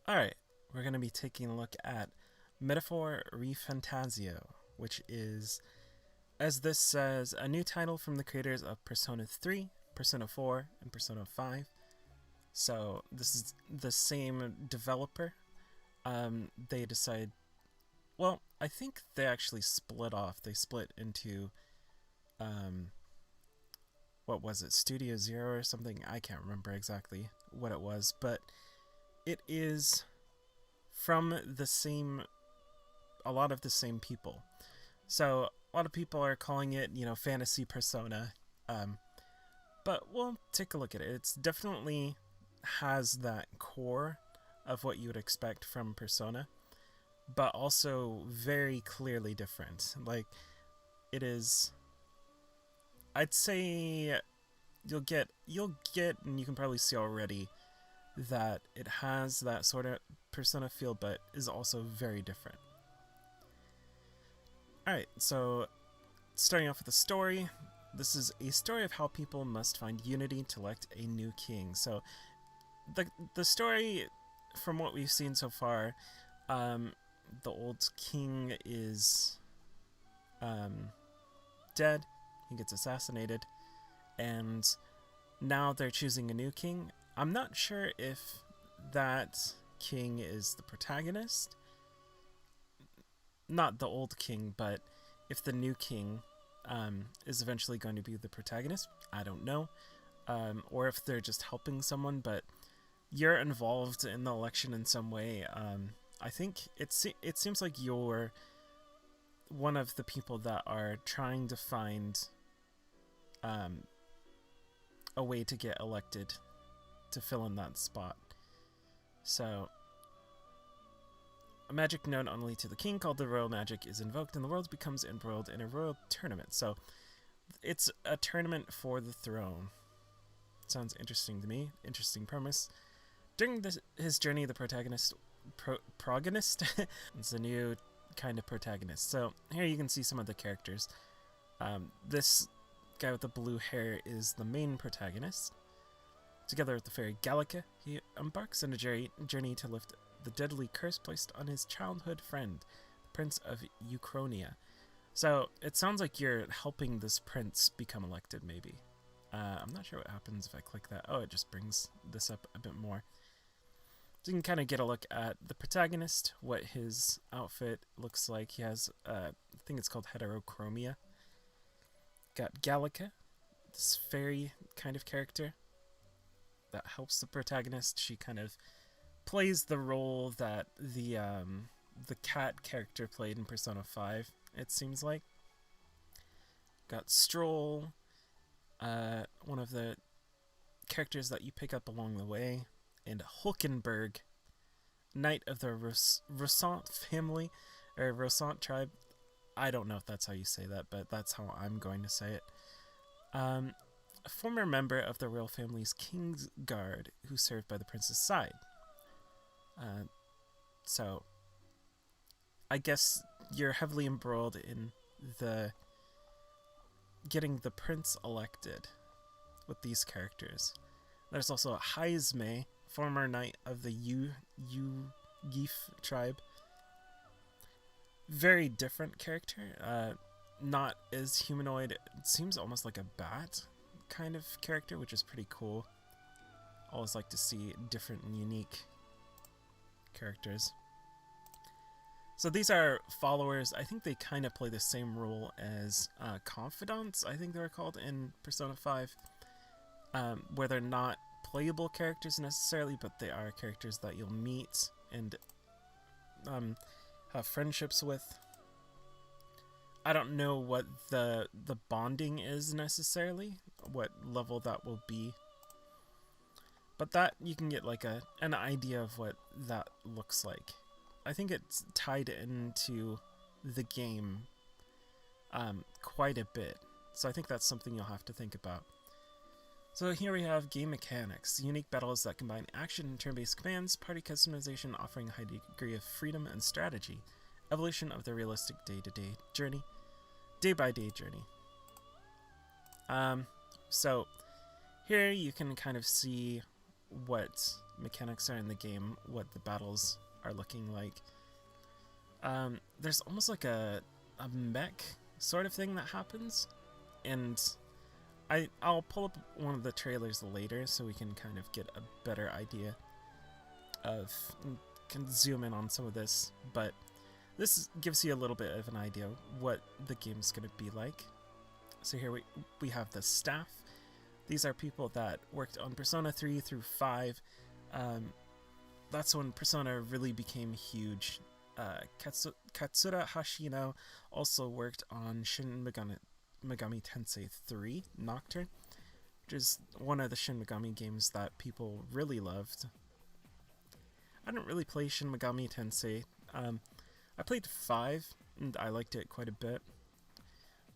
Alright, we're going to be taking a look at Metaphor ReFantazio, which is, as this says, a new title from the creators of Persona 3, Persona 4, and Persona 5. So this is the same developer. They decide, well, I think they actually split off. They split into, what was it, Studio Zero or something? I can't remember exactly what it was, but it is from a lot of the same people. So a lot of people are calling it, fantasy Persona. But we'll take a look at it. It's definitely has that core of what you would expect from Persona, but also very clearly different. Like, it is, I'd say you'll get, and you can probably see already that it has that sort of Persona feel, but is also very different. Alright, so starting off with the story, this is a story of how people must find unity to elect a new king. So the story, from what we've seen so far, the old king is dead, he gets assassinated, and now they're choosing a new king. I'm not sure if that king is the protagonist, not the old king, but if the new king is eventually going to be the protagonist. I don't know. Or if they're just helping someone, but you're involved in the election in some way. I think it seems like you're one of the people that are trying to find a way to get elected to fill in that spot. So, a magic known only to the king called the royal magic is invoked and the world becomes embroiled in a royal tournament. So, it's a tournament for the throne. Sounds interesting to me. Interesting premise. During his journey, the protagonist, protagonist, is a new kind of protagonist. So, here you can see some of the characters. This guy with the blue hair is the main protagonist. Together with the fairy Gallica, he embarks on a journey to lift the deadly curse placed on his childhood friend, the Prince of Uchronia. So, it sounds like you're helping this prince become elected, maybe. I'm not sure what happens if I click that. Oh, it just brings this up a bit more. So you can kind of get a look at the protagonist, what his outfit looks like. He has, I think it's called heterochromia. Got Gallica, this fairy kind of character that helps the protagonist. She kind of plays the role that the cat character played in Persona 5, it seems like. Got Stroll, one of the characters that you pick up along the way, and Hulkenberg, knight of the Rosant family, or Rosant tribe. I don't know if that's how you say that, but that's how I'm going to say it. A former member of the royal family's King's Guard, who served by the prince's side. So, I guess you're heavily embroiled in the getting the prince elected with these characters. There's also Heizme, former knight of the Yif tribe. Very different character. Not as humanoid. It seems almost like a bat kind of character, which is pretty cool. Always like to see different and unique characters. So these are followers. I think they kind of play the same role as confidants, I think they were called in Persona 5, where they're not playable characters necessarily, but they are characters that you'll meet and have friendships with. I don't know what the bonding is necessarily, what level that will be, but that you can get like an idea of what that looks like. I think it's tied into the game quite a bit, so I think that's something you'll have to think about. So here we have game mechanics, unique battles that combine action and turn-based commands, party customization offering a high degree of freedom and strategy, evolution of the realistic day-to-day journey, day-by-day journey. So here you can kind of see what mechanics are in the game, what the battles are looking like. There's almost like a mech sort of thing that happens, and I'll pull up one of the trailers later so we can kind of get a better idea of, can zoom in on some of this, but this gives you a little bit of an idea of what the game's going to be like. So here we have the staff. These are people that worked on Persona 3 through 5. That's when Persona really became huge. Katsura Hashino also worked on Shin Megami Tensei 3 Nocturne, which is one of the Shin Megami games that people really loved. I didn't really play Shin Megami Tensei. I played 5, and I liked it quite a bit.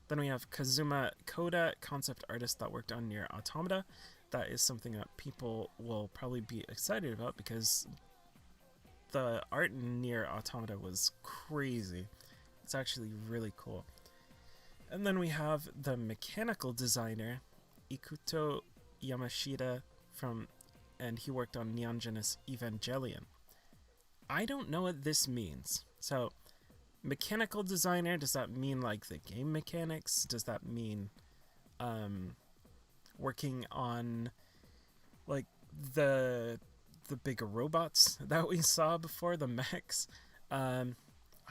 Then we have Kazuma Koda, concept artist that worked on Nier Automata. That is something that people will probably be excited about because the art in Nier Automata was crazy. It's actually really cool. And then we have the mechanical designer, Ikuto Yamashita, and he worked on Neon Genesis Evangelion. I don't know what this means. So, mechanical designer, does that mean like the game mechanics? Does that mean working on like the bigger robots that we saw before, the mechs? I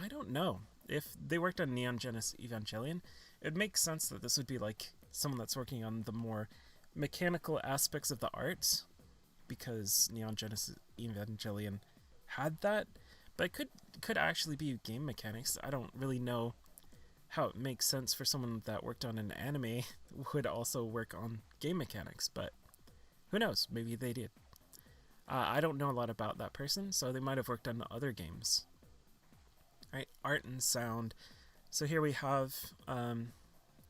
don't know. If they worked on Neon Genesis Evangelion, it makes sense that this would be like someone that's working on the more mechanical aspects of the art, because Neon Genesis Evangelion had that, but it could actually be game mechanics. I don't really know how it makes sense for someone that worked on an anime would also work on game mechanics, but who knows, maybe they did. I don't know a lot about that person, so they might have worked on other games. Alright, art and sound. So here we have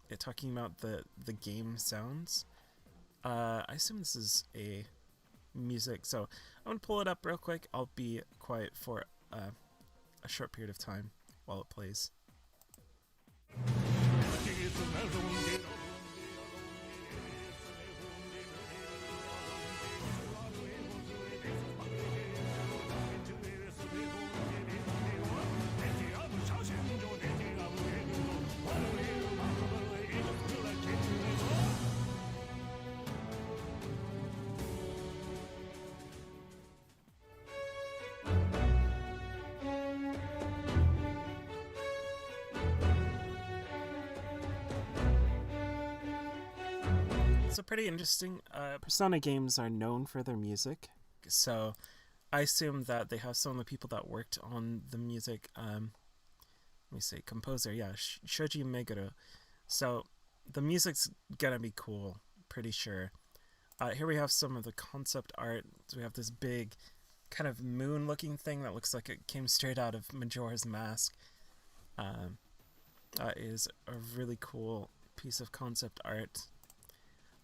it talking about the game sounds. I assume this is a music, so I'm gonna pull it up real quick. I'll be quiet for a short period of time while it plays. So pretty interesting. Persona games are known for their music, so I assume that they have some of the people that worked on the music. Let me say, composer, yeah, Shoji Meguro. So the music's gonna be cool, pretty sure. Here we have some of the concept art. So we have this big kind of moon-looking thing that looks like it came straight out of Majora's Mask. That is a really cool piece of concept art.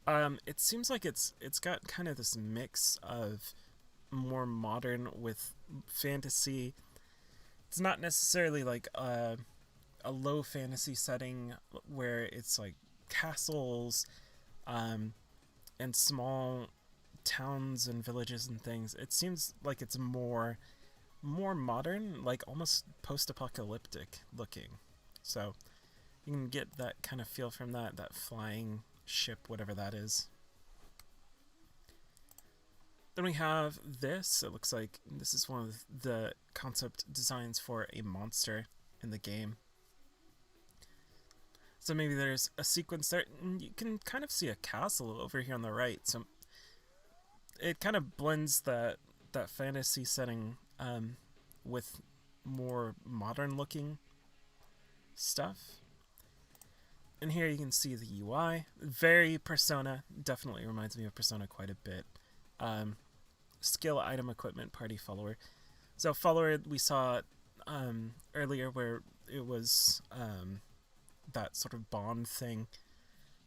It seems like it's got kind of this mix of more modern with fantasy. It's not necessarily like a low fantasy setting where it's like castles and small towns and villages and things. It seems like it's more modern, like almost post-apocalyptic looking. So you can get that kind of feel from that flying ship, whatever that is. Then we have this. It looks like this is one of the concept designs for a monster in the game. So maybe there's a sequence there, and you can kind of see a castle over here on the right. So it kind of blends that fantasy setting with more modern looking stuff. And here you can see the UI. Very Persona. Definitely reminds me of Persona quite a bit. Skill, item, equipment, party, follower. So follower we saw earlier where it was that sort of bond thing.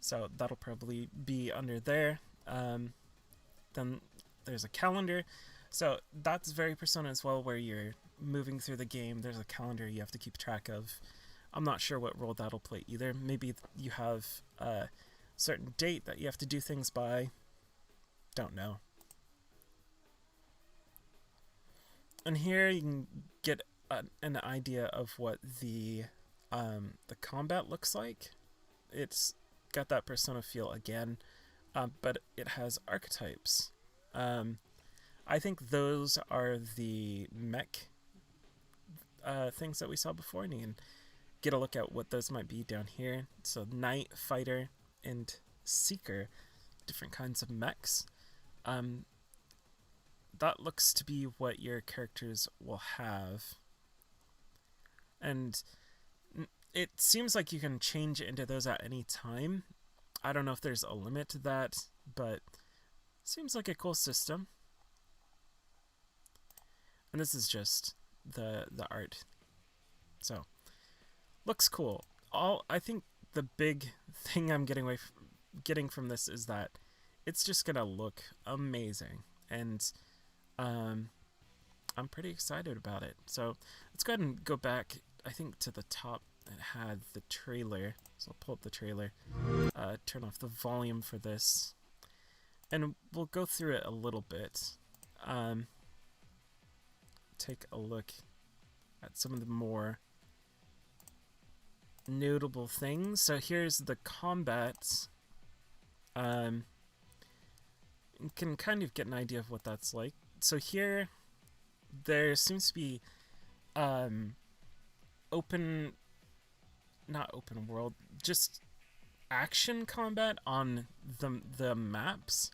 So that'll probably be under there. Then there's a calendar. So that's very Persona as well, where you're moving through the game. There's a calendar you have to keep track of. I'm not sure what role that'll play either. Maybe you have a certain date that you have to do things by. Don't know. And here you can get an idea of what the combat looks like. It's got that Persona feel again, but it has archetypes. I think those are the mech things that we saw before, and you can get a look at what those might be down here. So Knight, Fighter, and Seeker, different kinds of mechs. That looks to be what your characters will have. And it seems like you can change into those at any time. I don't know if there's a limit to that, but it seems like a cool system. And this is just the art. So, looks cool. I think the big thing I'm getting from this is that it's just gonna look amazing, and I'm pretty excited about it. So let's go ahead and go back, I think, to the top. It had the trailer, so I'll pull up the trailer, turn off the volume for this, and we'll go through it a little bit. Take a look at some of the more notable things. So here's the combat. You can kind of get an idea of what that's like. So here, there seems to be not open world, just action combat on the maps.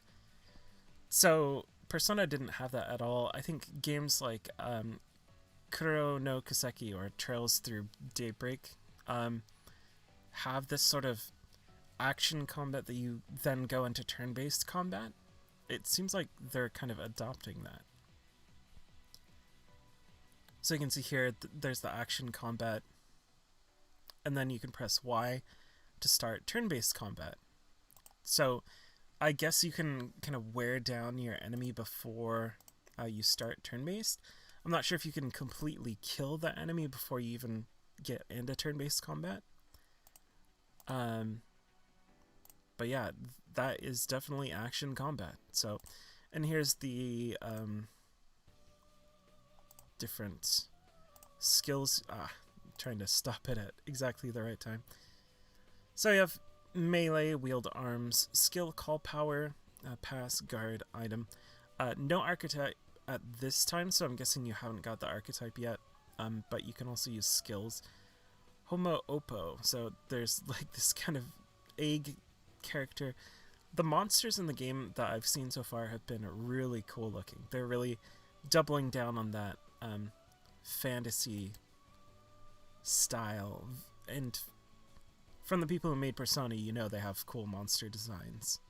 So Persona didn't have that at all. I think games like Kuro no Kiseki or Trails Through Daybreak have this sort of action combat that you then go into turn-based combat. It seems like they're kind of adopting that. So you can see here, there's the action combat, and then you can press Y to start turn-based combat. So I guess you can kind of wear down your enemy before you start turn-based. I'm not sure if you can completely kill the enemy before you even get into turn-based combat. But yeah, that is definitely action combat. So, and here's the different skills. I'm trying to stop it at exactly the right time. So you have melee, wield arms, skill, call power, pass, guard, item. No archetype at this time, so I'm guessing you haven't got the archetype yet. But you can also use skills. Homo Oppo, so there's like this kind of egg character. The monsters in the game that I've seen so far have been really cool looking. They're really doubling down on that fantasy style, and from the people who made Persona, you know they have cool monster designs.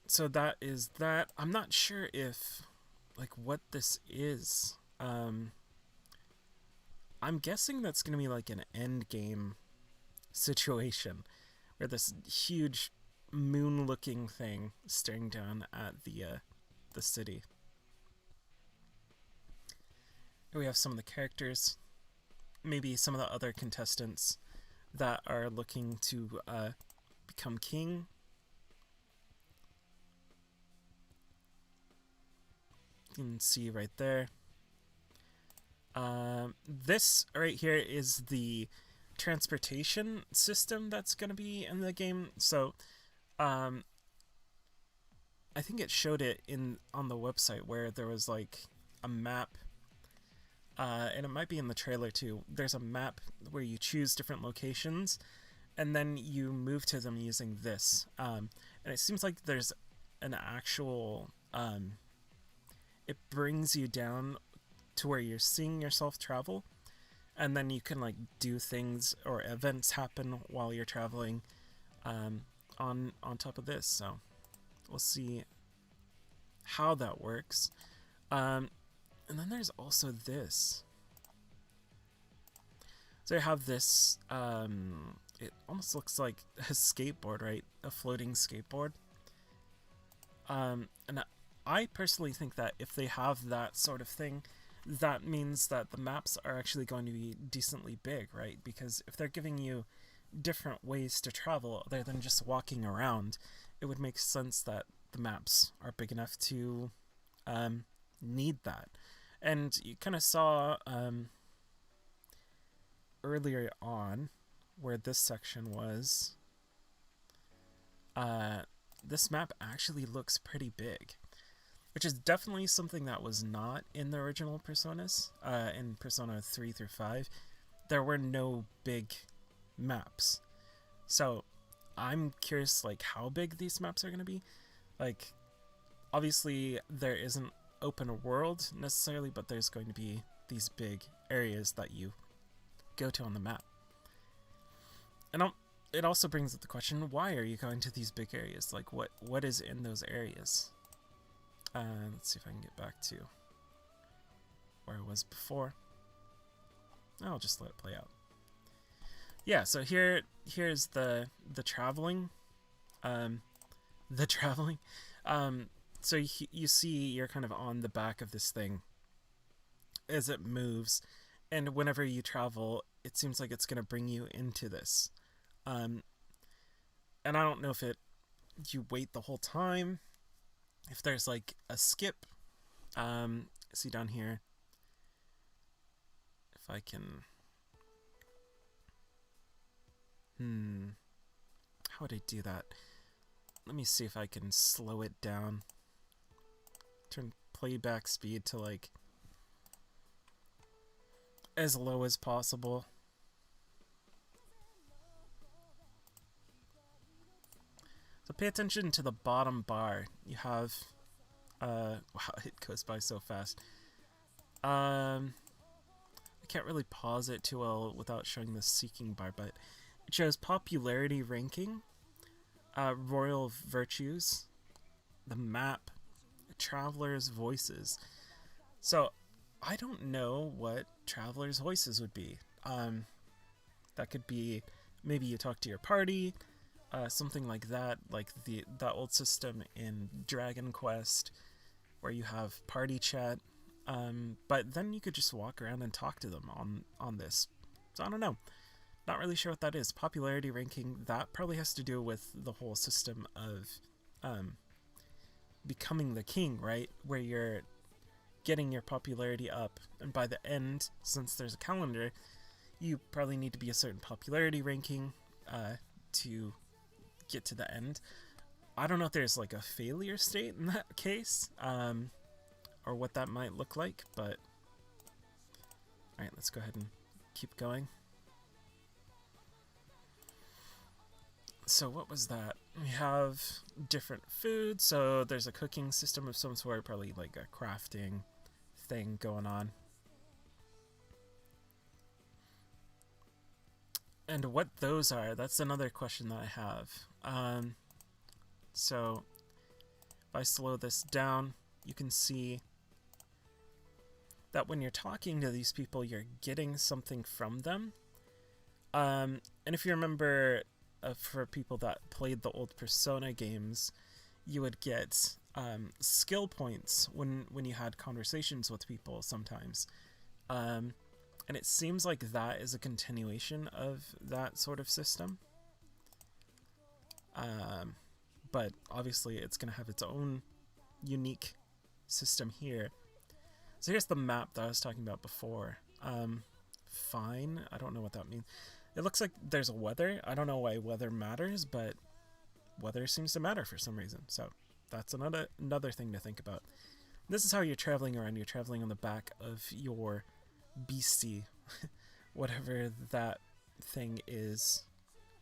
So that is that. I'm not sure if, like, what this is. I'm guessing that's going to be like an end game situation where this huge moon-looking thing staring down at the city. Here we have some of the characters, maybe some of the other contestants that are looking to become king. You can see right there. This right here is the transportation system that's going to be in the game. So, I think it showed it on the website where there was like a map, and it might be in the trailer too. There's a map where you choose different locations, and then you move to them using this. And it seems like there's an actual, it brings you down to where you're seeing yourself travel, and then you can like do things or events happen while you're traveling on top of this. So we'll see how that works. And then there's also this. So I have this, it almost looks like a skateboard, right? A floating skateboard. And I personally think that if they have that sort of thing, that means that the maps are actually going to be decently big, right? Because if they're giving you different ways to travel other than just walking around, it would make sense that the maps are big enough to need that. And you kind of saw earlier on where this section was. This map actually looks pretty big, which is definitely something that was not in the original Personas. In Persona 3 through 5, there were no big maps. So I'm curious, like, how big these maps are going to be. Like, obviously there isn't open world necessarily, but there's going to be these big areas that you go to on the map. And it also brings up the question, why are you going to these big areas? Like, what is in those areas? Let's see if I can get back to where I was before. I'll just let it play out. Yeah, so here's the traveling. The traveling. So you see you're kind of on the back of this thing as it moves, and whenever you travel, it seems like it's going to bring you into this. And I don't know if you wait the whole time, if there's like a skip. See down here, if I can... How would I do that? Let me see if I can slow it down. Turn playback speed to like as low as possible. So pay attention to the bottom bar. You have wow, it goes by so fast. I can't really pause it too well without showing the seeking bar, but it shows popularity ranking, royal virtues, the map, travelers' voices. So I don't know what travelers' voices would be. That could be maybe you talk to your party, something like that, like the old system in Dragon Quest where you have party chat. But then you could just walk around and talk to them on this. So I don't know. Not really sure what that is. Popularity ranking, that probably has to do with the whole system of becoming the king, right? Where you're getting your popularity up, and by the end, since there's a calendar, you probably need to be a certain popularity ranking to get to the end. I don't know if there's like a failure state in that case, or what that might look like, but alright, let's go ahead and keep going. So what was that? We have different foods, so there's a cooking system of some sort, probably like a crafting thing going on. And what those are, that's another question that I have. So if I slow this down, you can see that when you're talking to these people, you're getting something from them. And if you remember, for people that played the old Persona games, you would get skill points when you had conversations with people sometimes. And it seems like that is a continuation of that sort of system. But obviously it's going to have its own unique system here. So here's the map that I was talking about before. Fine, I don't know what that means. It looks like there's a weather. I don't know why weather matters, but weather seems to matter for some reason. So that's another thing to think about. This is how you're traveling around. You're traveling on the back of your beastie, whatever that thing is,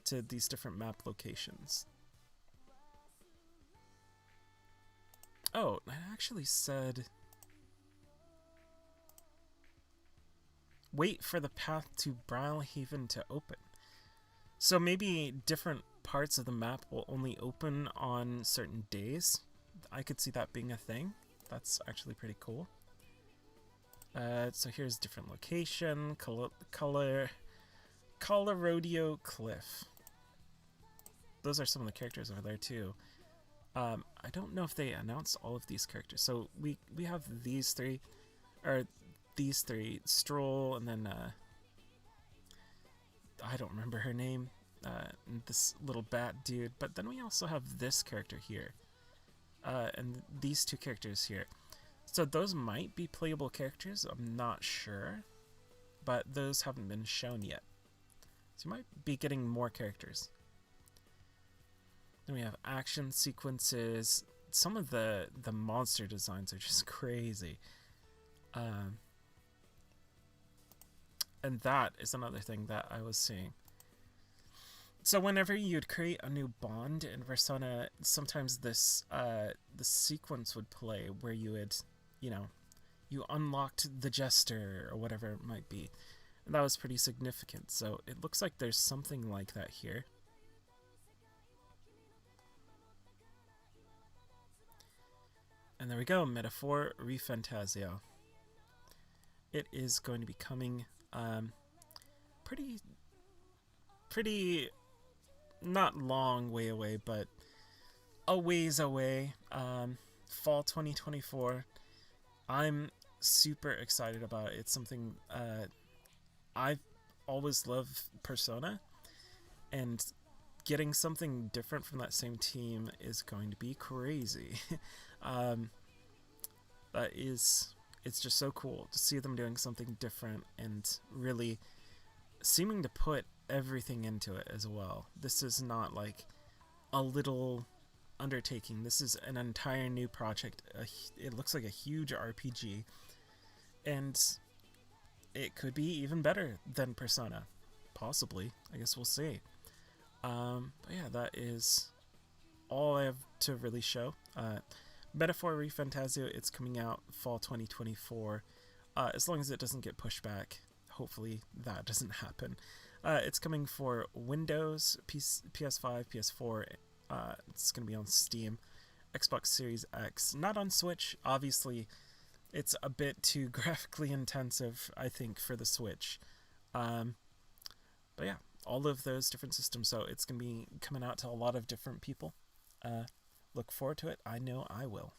to these different map locations. Oh, it actually said... wait for the path to Brilhaven to open. So maybe different parts of the map will only open on certain days. I could see that being a thing. That's actually pretty cool. So here's different location, Colorodeo Cliff. Those are some of the characters over there too. I don't know if they announced all of these characters. So we have these three, Stroll, and then I don't remember her name, this little bat dude, but then we also have this character here, and these two characters here. So those might be playable characters, I'm not sure, but those haven't been shown yet. So you might be getting more characters. Then we have action sequences. Some of the monster designs are just crazy. And that is another thing that I was seeing. So whenever you'd create a new bond in Persona, sometimes this sequence would play where you would, you unlocked the Jester or whatever it might be. And that was pretty significant. So it looks like there's something like that here. And there we go, Metaphor ReFantazio. It is going to be coming pretty not long way away, but a ways away. Fall 2024. I'm super excited about it. It's something I've always loved Persona, and getting something different from that same team is going to be crazy. It's just so cool to see them doing something different and really seeming to put everything into it as well. This is not like a little undertaking. This is an entire new project. It looks like a huge RPG, and it could be even better than Persona. Possibly. I guess we'll see. But yeah, that is all I have to really show. Metaphor ReFantazio, it's coming out fall 2024. As long as it doesn't get pushed back. Hopefully that doesn't happen. It's coming for Windows, PS5, PS4. It's going to be on Steam. Xbox Series X. Not on Switch. Obviously, it's a bit too graphically intensive, I think, for the Switch. But yeah, all of those different systems. So it's going to be coming out to a lot of different people. Look forward to it. I know I will.